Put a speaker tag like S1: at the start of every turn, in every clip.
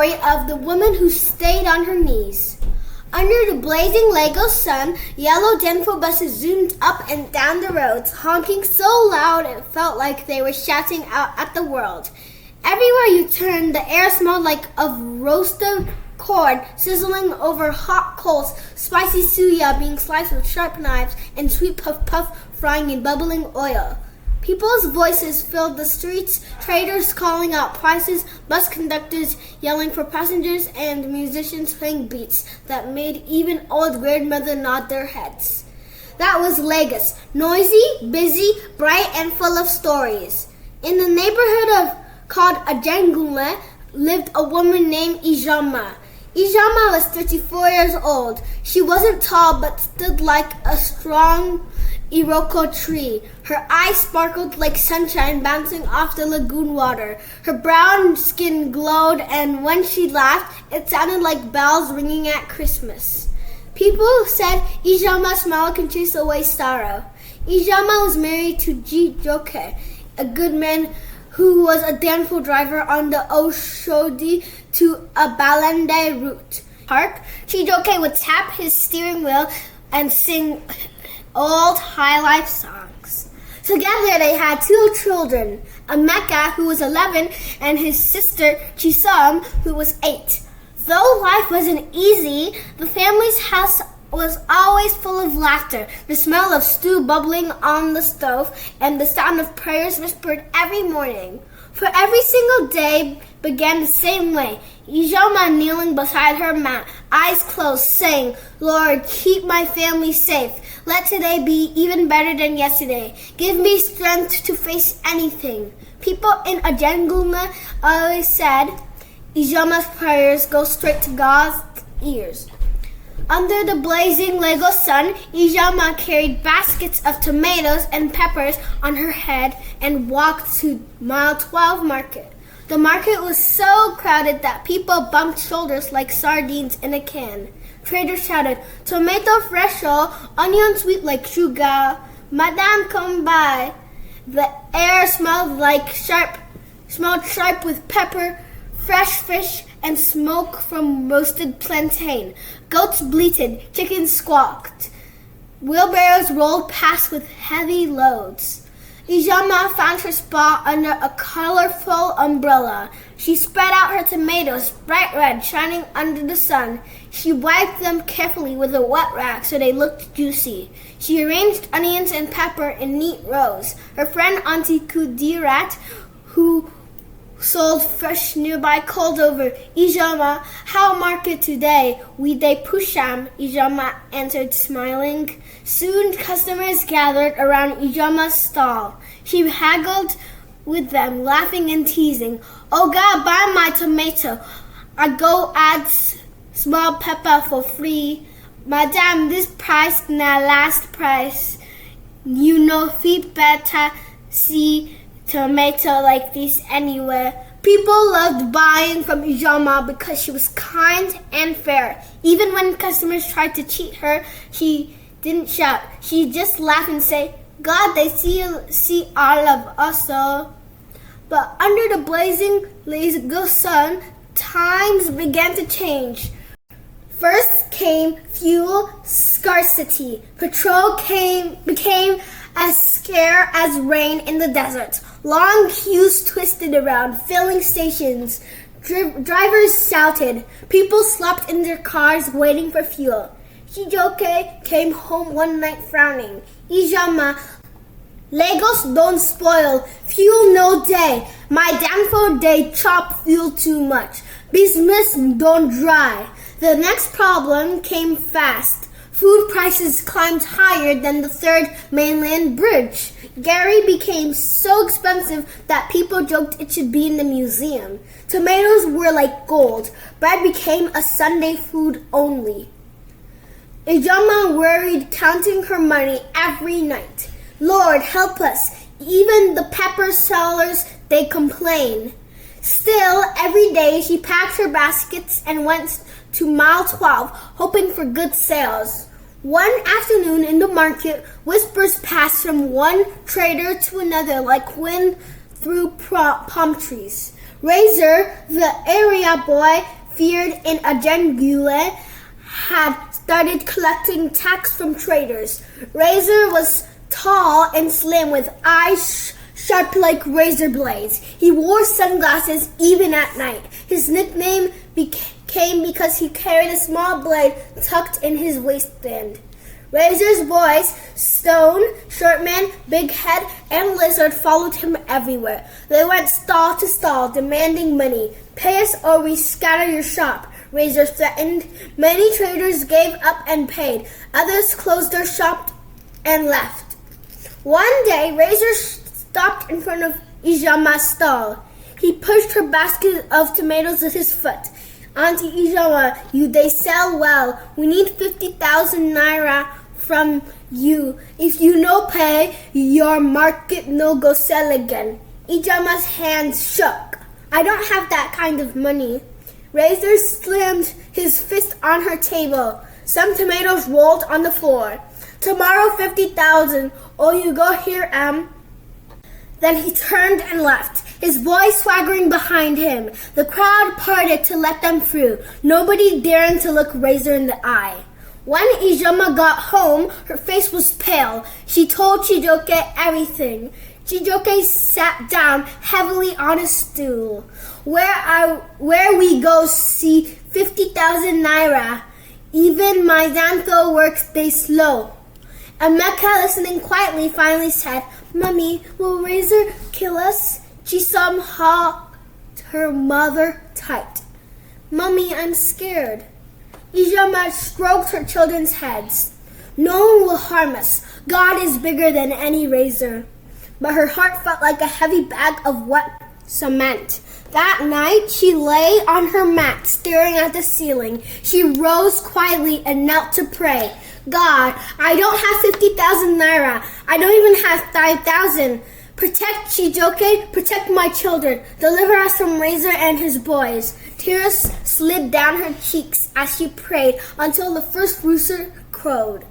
S1: story of the woman who stayed on her knees. Under the blazing Lego sun, yellow Danfo buses zoomed up and down the roads, honking so loud it felt like they were shouting out at the world. Everywhere you turned, the air smelled like of roasted corn sizzling over hot coals, spicy suya being sliced with sharp knives, and sweet puff puff frying in bubbling oil. People's voices filled the streets, traders calling out prices, bus conductors yelling for passengers, and musicians playing beats that made even old grandmother nod their heads. That was Lagos, noisy, busy, bright, and full of stories. In the neighborhood called Ajengunle lived a woman named Ijeoma. Ijeoma was 34 years old. She wasn't tall but stood like a strong Iroko tree. Her eyes sparkled like sunshine bouncing off the lagoon water. Her brown skin glowed, and when she laughed, it sounded like bells ringing at Christmas. People said Ijeoma's smile can chase away sorrow. Ijeoma was married to Jijoke, a good man who was a Danfo driver on the Oshodi to a Balande route. Chijoke would tap his steering wheel and sing old high life songs. Together they had 2 children, Emeka, who was 11, and his sister Chisom, who was 8. Though life wasn't easy, the family's house was always full of laughter, the smell of stew bubbling on the stove, and the sound of prayers whispered every morning. For every single day began the same way, Ijeoma kneeling beside her mat, eyes closed, saying, "Lord, keep my family safe. Let today be even better than yesterday. Give me strength to face anything." People in Ajengunle always said, Ijeoma's prayers go straight to God's ears. Under the blazing Lego sun, Ijeoma carried baskets of tomatoes and peppers on her head and walked to Mile 12 Market. The market was so crowded that people bumped shoulders like sardines in a can. Traders shouted, "Tomato fresho, onion sweet like sugar. Madame, come by." The air smelled sharp with pepper, fresh fish, and smoke from roasted plantain. Goats bleated, chickens squawked. Wheelbarrows rolled past with heavy loads. Ijeoma found her spot under a colorful umbrella. She spread out her tomatoes, bright red, shining under the sun. She wiped them carefully with a wet rag so they looked juicy. She arranged onions and pepper in neat rows. Her friend Auntie Kudirat, who sold fresh nearby, called over, "Ijeoma, how market today? We dey pusham," Ijeoma answered, smiling. Soon customers gathered around Ijeoma's stall. She haggled with them, laughing and teasing. "Oga, buy my tomato. I go add small pepper for free. Madame, this price na last price. You know fit better see tomato like this anywhere." People loved buying from Ijeoma because she was kind and fair. Even when customers tried to cheat her, she didn't shout. She just laughed and say, "God, they see all of us." But under the blazing Lagos sun, times began to change. First came fuel scarcity. Petrol became as scarce as rain in the desert. Long queues twisted around filling stations. Drivers shouted. People slept in their cars waiting for fuel. Chijoke came home one night frowning. "Ijeoma, Lagos don't spoil. Fuel no day. My Danfo day chop fuel too much. Business don't dry." The next problem came fast. Food prices climbed higher than the third mainland bridge. Gary became so expensive that people joked it should be in the museum. Tomatoes were like gold. Bread became a Sunday food only. Ijeoma worried, counting her money every night. "Lord, help us. Even the pepper sellers, they complain." Still, every day she packed her baskets and went to Mile 12, hoping for good sales. One afternoon in the market, whispers passed from one trader to another like wind through palm trees. Razor, the area boy feared in Ajangule, had started collecting tax from traders. Razor was tall and slim with eyes sharp like razor blades. He wore sunglasses even at night. His nickname came because he carried a small blade tucked in his waistband. Razor's boys, Stone, Shortman, Big Head, and Lizard followed him everywhere. They went stall to stall, demanding money. Pay us or we scatter your shop, Razor threatened. Many traders gave up and paid. Others closed their shop and left. One day, Razor stopped in front of Ijeoma's stall. He pushed her basket of tomatoes with his foot. Auntie Ijeoma, they sell well. We need 50,000 naira from you. If you no pay, your market no go sell again. Ijeoma's hands shook. I don't have that kind of money. Razor slammed his fist on her table. Some tomatoes rolled on the floor. Tomorrow 50,000. Oh, you go here, Then he turned and left, his boys swaggering behind him. The crowd parted to let them through, nobody daring to look Razor in the eye. When Ijeoma got home, her face was pale. She told Chijioke everything. Chijioke sat down heavily on a stool. Where we go see 50,000 naira. Even my Xantho works they slow. Emeka, listening quietly, finally said, Mummy, will Razor kill us? Chisom hugged her mother tight. Mummy, I'm scared. Ijeoma stroked her children's heads. No one will harm us. God is bigger than any Razor. But her heart felt like a heavy bag of wet cement. That night, she lay on her mat, staring at the ceiling. She rose quietly and knelt to pray. God, I don't have 50,000 naira. I don't even have 5,000. Protect Chijioke, protect my children. Deliver us from Razor and his boys. Tears slid down her cheeks as she prayed until the first rooster crowed.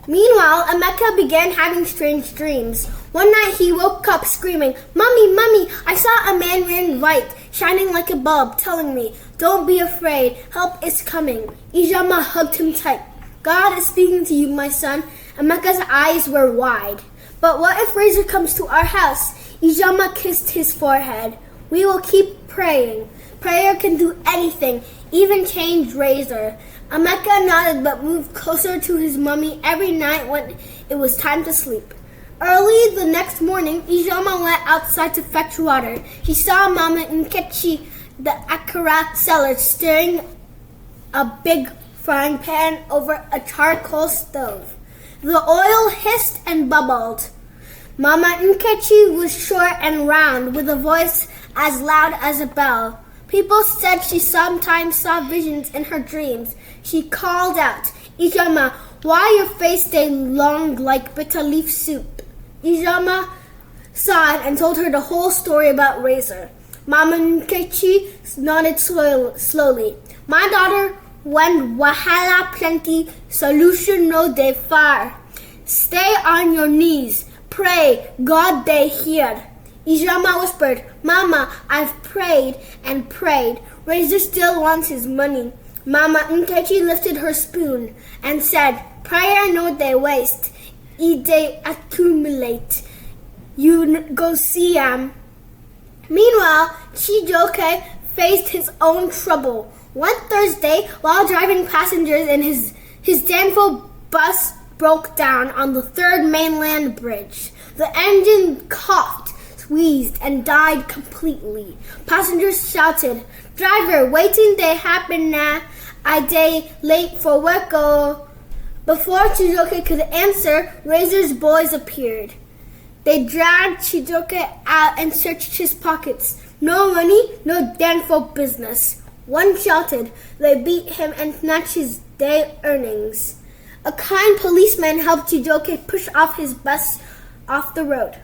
S1: Meanwhile, Emeka began having strange dreams. One night he woke up screaming, Mommy, Mommy, I saw a man wearing white, shining like a bulb, telling me, don't be afraid, help is coming. Ijeoma hugged him tight. God is speaking to you, my son. Emeka's eyes were wide. But what if Razor comes to our house? Ijeoma kissed his forehead. We will keep praying. Prayer can do anything, even change Razor. Emeka nodded but moved closer to his mummy every night when it was time to sleep. Early the next morning, Ijeoma went outside to fetch water. She saw Mama Nkechi, the akara seller, stirring a big frying pan over a charcoal stove. The oil hissed and bubbled. Mama Nkechi was short and round, with a voice as loud as a bell. People said she sometimes saw visions in her dreams. She called out, Ijeoma, why your face stay long like bitter leaf soup? Ijeoma sighed and told her the whole story about Razor. Mama Nkechi nodded slowly. My daughter, when wahala plenty, solution no dey far. Stay on your knees. Pray, God dey hear. Ijeoma whispered, Mama, I've prayed and prayed. Razor still wants his money. Mama Nkechi lifted her spoon and said, prayer no dey waste. E dey accumulate. You go see am. Meanwhile, Chijioke faced his own trouble. One Thursday, while driving passengers in his Danfo bus broke down on the third mainland bridge. The engine coughed, wheezed, and died completely. Passengers shouted, Driver, waiting day happen na. I day late for work oh. Before Chijioke could answer, Razor's boys appeared. They dragged Chijioke out and searched his pockets. No money, no Danfo business. One shouted. They beat him and snatched his day earnings. A kind policeman helped Chijioke push off his bus off the road.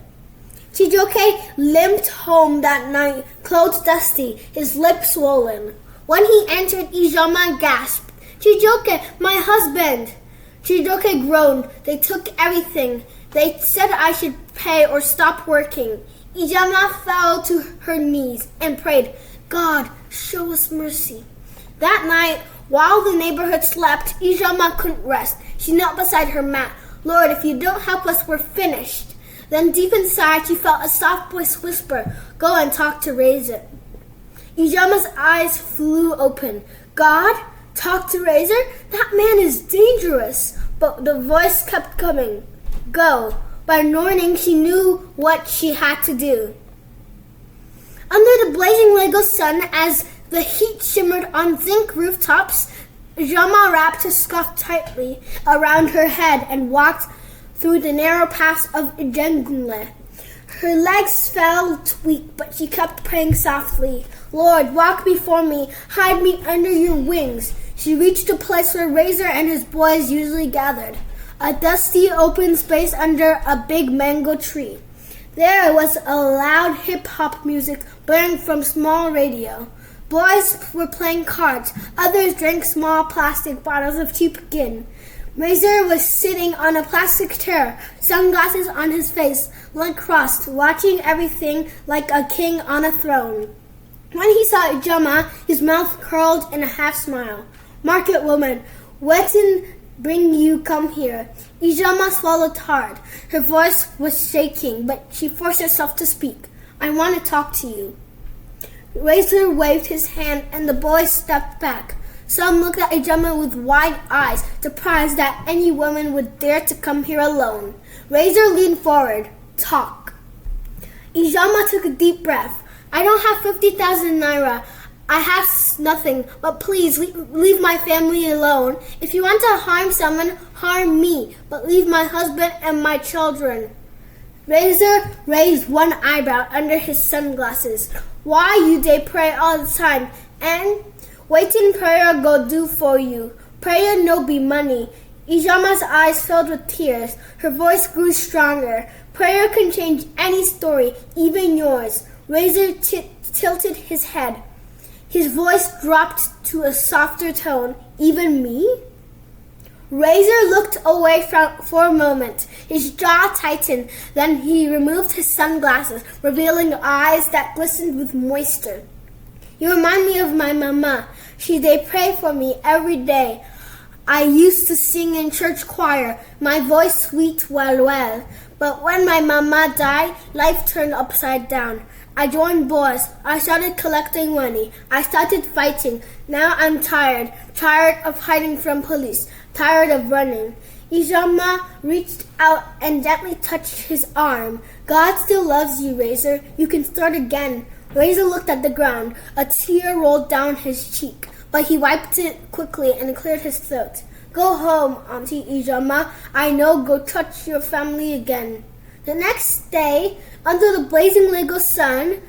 S1: Chijioke limped home that night, clothes dusty, his lips swollen. When he entered, Ijeoma gasped, Chijioke, my husband! Chijioke groaned. They took everything. They said I should pay or stop working. Ijeoma fell to her knees and prayed, God, show us mercy. That night, while the neighborhood slept, Ijeoma couldn't rest. She knelt beside her mat. Lord, if you don't help us, we're finished. Then deep inside, she felt a soft voice whisper, go and talk to Razor. Ijeoma's eyes flew open. God? Talk to Razor? That man is dangerous. But the voice kept coming. Go. By morning, she knew what she had to do. Under the blazing Lego sun, as the heat shimmered on zinc rooftops, Ijeoma wrapped her scarf tightly around her head and walked through the narrow paths of Ijeoma. Her legs felt weak, but she kept praying softly. Lord, walk before me, hide me under your wings. She reached a place where Razor and his boys usually gathered, a dusty open space under a big mango tree. There was a loud hip-hop music blaring from small radio. Boys were playing cards. Others drank small plastic bottles of cheap gin. Razor was sitting on a plastic chair, sunglasses on his face, legs crossed, watching everything like a king on a throne. When he saw Ijeoma, his mouth curled in a half-smile. Market woman, what did bring you come here? Ijeoma swallowed hard. Her voice was shaking, but she forced herself to speak. I want to talk to you. Razor waved his hand, and the boys stepped back. Some looked at Ijeoma with wide eyes, surprised that any woman would dare to come here alone. Razor leaned forward. Talk. Ijeoma took a deep breath. I don't have 50,000 naira. I have nothing, but please leave my family alone. If you want to harm someone, harm me, but leave my husband and my children. Razor raised one eyebrow under his sunglasses. Why you dey pray all the time? And waiting prayer go do for you. Prayer no be money. Ijeoma's eyes filled with tears. Her voice grew stronger. Prayer can change any story, even yours. Razor tilted his head. His voice dropped to a softer tone. Even me? Razor looked away for a moment. His jaw tightened. Then he removed his sunglasses, revealing eyes that glistened with moisture. You remind me of my mama. They pray for me every day. I used to sing in church choir, my voice sweet well. But when my mama died, life turned upside down. I joined boys. I started collecting money. I started fighting. Now I'm tired of hiding from police, tired of running. Ijeoma reached out and gently touched his arm. God still loves you, Razor. You can start again. Razor looked at the ground. A tear rolled down his cheek, but he wiped it quickly and cleared his throat. Go home, Auntie Ijeoma. I know go touch your family again. The next day, under the blazing Lego sun,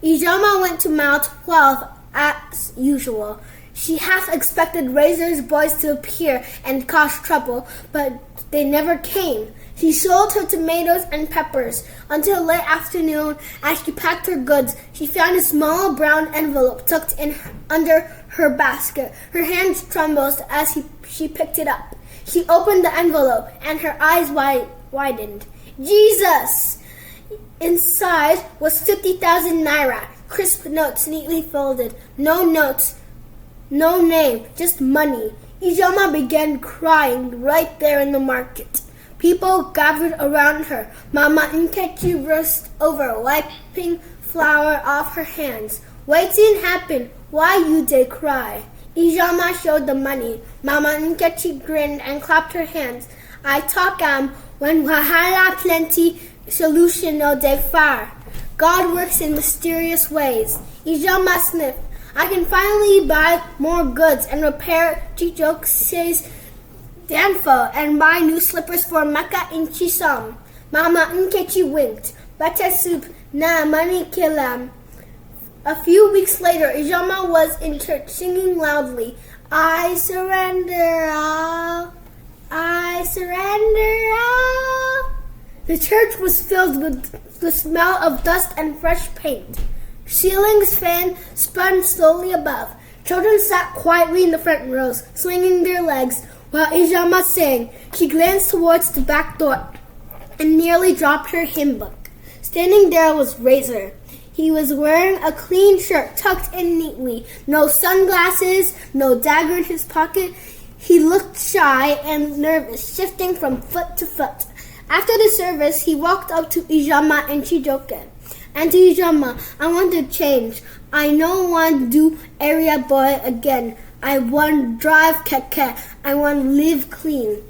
S1: Ijeoma went to Mile 12 as usual. She half expected Razor's boys to appear and cause trouble, but they never came. She sold her tomatoes and peppers until late afternoon. As she packed her goods, she found a small brown envelope tucked in under her basket. Her hands trembled as she picked it up. She opened the envelope and her eyes widened. Jesus! Inside was 50,000 naira, crisp notes neatly folded. No notes, no name, just money. Ijeoma began crying right there in the market. People gathered around her. Mama Nkechi burst over, wiping flour off her hands. Waiting happened. Why you dey cry? Ijeoma showed the money. Mama Nkechi grinned and clapped her hands. I talk when wahala plenty, solution no dey far. God works in mysterious ways. Ijeoma sniffed. I can finally buy more goods and repair Chichokse's danfo and buy new slippers for Mecca in Chisholm. Mama Nkechi winked. Better soup, nah money kill. A few weeks later, Ijeoma was in church singing loudly, I surrender all, I surrender all. The church was filled with the smell of dust and fresh paint. Ceiling's fan spun slowly above. Children sat quietly in the front rows, swinging their legs, while Ijeoma sang. She glanced towards the back door and nearly dropped her hymn book. Standing there was Razor. He was wearing a clean shirt tucked in neatly, no sunglasses, no dagger in his pocket. He looked shy and nervous, shifting from foot to foot. After the service, he walked up to Ijeoma and Chijioke. Auntie Ijeoma, I want to change. I don't want to do area boy again. I want to drive keke. I want to live clean.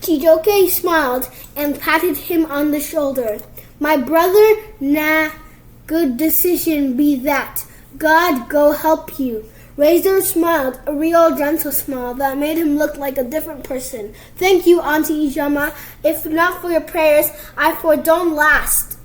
S1: Chijioke smiled and patted him on the shoulder. My brother, nah, good decision be that. God go help you. Razor smiled, a real gentle smile that made him look like a different person. Thank you, Auntie Ijeoma. If not for your prayers, I don't last.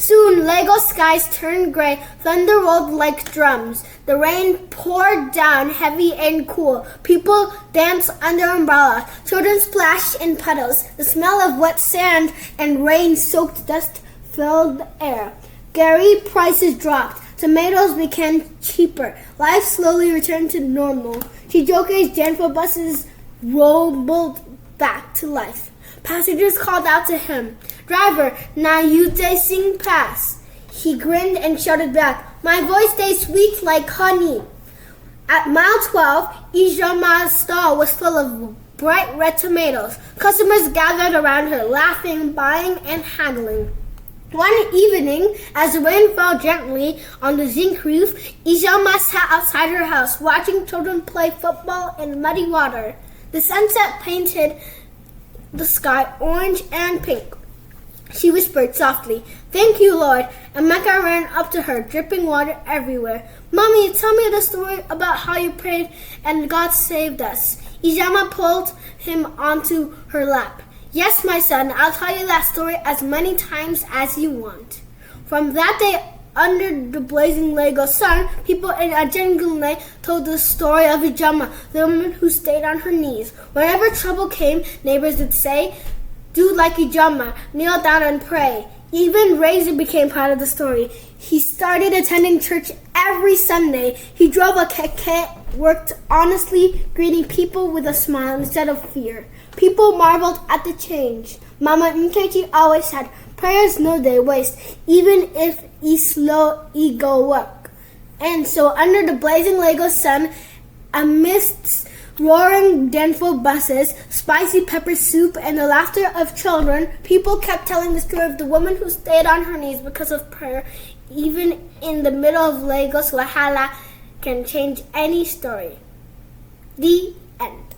S1: Soon, Lego skies turned gray, thunder rolled like drums. The rain poured down, heavy and cool. People danced under umbrellas. Children splashed in puddles. The smell of wet sand and rain-soaked dust filled the air. Gary prices dropped. Tomatoes became cheaper. Life slowly returned to normal. Chijioke's Danfo buses rolled back to life. Passengers called out to him, Driver, na yute sing pass. He grinned and shouted back, My voice tastes sweet like honey. At mile 12, Ijeoma's stall was full of bright red tomatoes. Customers gathered around her, laughing, buying, and haggling. One evening, as the rain fell gently on the zinc roof, Ijeoma sat outside her house, watching children play football in muddy water. The sunset painted the sky orange and pink. She whispered softly, Thank you, Lord. And Mecca ran up to her, dripping water everywhere. Mommy, tell me the story about how you prayed and God saved us. Ijeoma pulled him onto her lap. Yes, my son, I'll tell you that story as many times as you want. From that day, under the blazing Lego sun, people in Ajengunle told the story of Ijeoma, the woman who stayed on her knees. Whenever trouble came, neighbors would say, Do like Ijeoma, kneel down and pray. Even Razor became part of the story. He started attending church every Sunday. He drove a keke, worked honestly, greeting people with a smile instead of fear. People marveled at the change. Mama Nkechi always said, prayers no they waste, even if slow ego work. And so under the blazing Lego sun, amidst roaring Danfo buses, spicy pepper soup, and the laughter of children, people kept telling the story of the woman who stayed on her knees because of prayer. Even in the middle of Lagos, Wahala can change any story. The end.